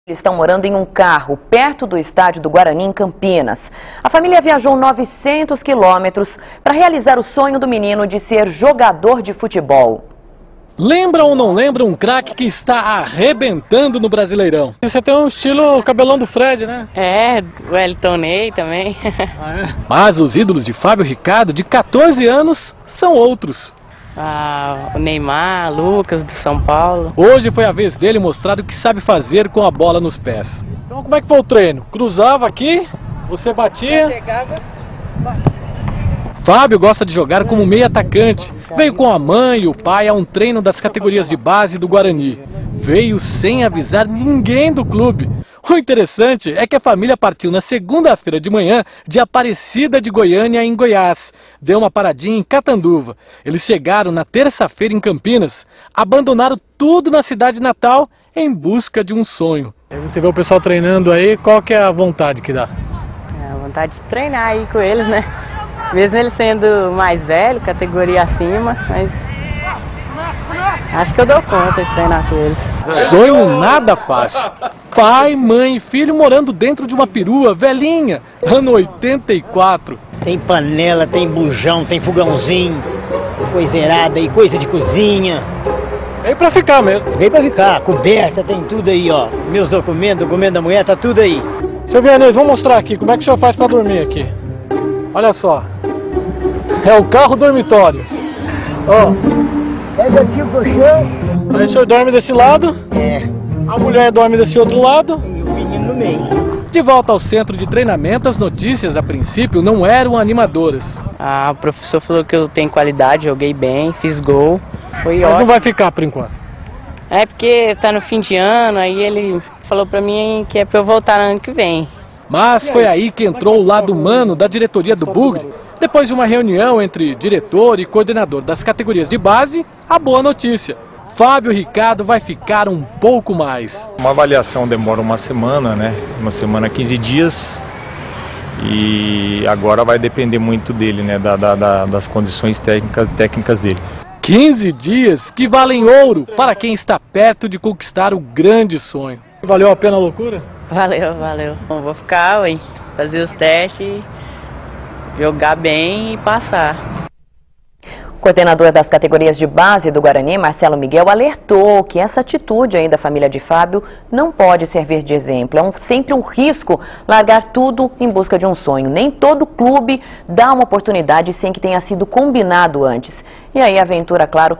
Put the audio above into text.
Eles estão morando em um carro perto do estádio do Guarani, em Campinas. A família viajou 900 quilômetros para realizar o sonho do menino de ser jogador de futebol. Lembra ou não lembra um craque que está arrebentando no Brasileirão? Você tem um estilo cabelão do Fred, né? É, o Elton Ney também. Mas os ídolos de Fábio Ricardo, de 14 anos, são outros. O Neymar, Lucas do São Paulo. Hoje foi a vez dele mostrar o que sabe fazer com a bola nos pés. Então como é que foi o treino? Cruzava aqui, você batia... Fábio gosta de jogar como meio atacante. Veio com a mãe e o pai a um treino das categorias de base do Guarani. Veio sem avisar ninguém do clube. O interessante é que a família partiu na segunda-feira de manhã de Aparecida de Goiânia, em Goiás. Deu uma paradinha em Catanduva. Eles chegaram na terça-feira em Campinas, abandonaram tudo na cidade natal em busca de um sonho. Aí você vê o pessoal treinando aí, qual que é a vontade que dá? A vontade de treinar aí com eles, né? Mesmo ele sendo mais velho, categoria acima, mas acho que eu dou conta de treinar com eles. Sonho nada fácil. Pai, mãe e filho morando dentro de uma perua velhinha, ano 84. Tem panela, tem bujão, tem fogãozinho, coiseirada e coisa de cozinha. Veio pra ficar mesmo. Veio pra ficar, coberta, tem tudo aí, ó. Meus documentos, documento da mulher, tá tudo aí. Seu Vianês, vamos mostrar aqui como é que o senhor faz pra dormir aqui. Olha só. É o carro dormitório. Ó, pega aqui o colchão. Aí o senhor dorme desse lado. É. A mulher dorme desse outro lado. E o menino no meio. De volta ao centro de treinamento, as notícias, a princípio, não eram animadoras. O professor falou que eu tenho qualidade, joguei bem, fiz gol, foi Mas ótimo. não vai ficar por enquanto. É porque tá no fim de ano, aí ele falou pra mim que é pra eu voltar no ano que vem. Mas foi aí que entrou o lado humano da diretoria do Bugre. Depois de uma reunião entre diretor e coordenador das categorias de base, a boa notícia: Fábio Ricardo vai ficar um pouco mais. Uma avaliação demora uma semana, né? Uma semana, 15 dias. E agora vai depender muito dele, né? Das condições técnicas dele. 15 dias que valem ouro para quem está perto de conquistar o grande sonho. Valeu a pena a loucura? Valeu. Bom, vou ficar, fazer os testes, jogar bem e passar. O coordenador das categorias de base do Guarani, Marcelo Miguel, alertou que essa atitude aí da família de Fábio não pode servir de exemplo. É sempre um risco largar tudo em busca de um sonho. Nem todo clube dá uma oportunidade sem que tenha sido combinado antes. E aí a aventura, claro,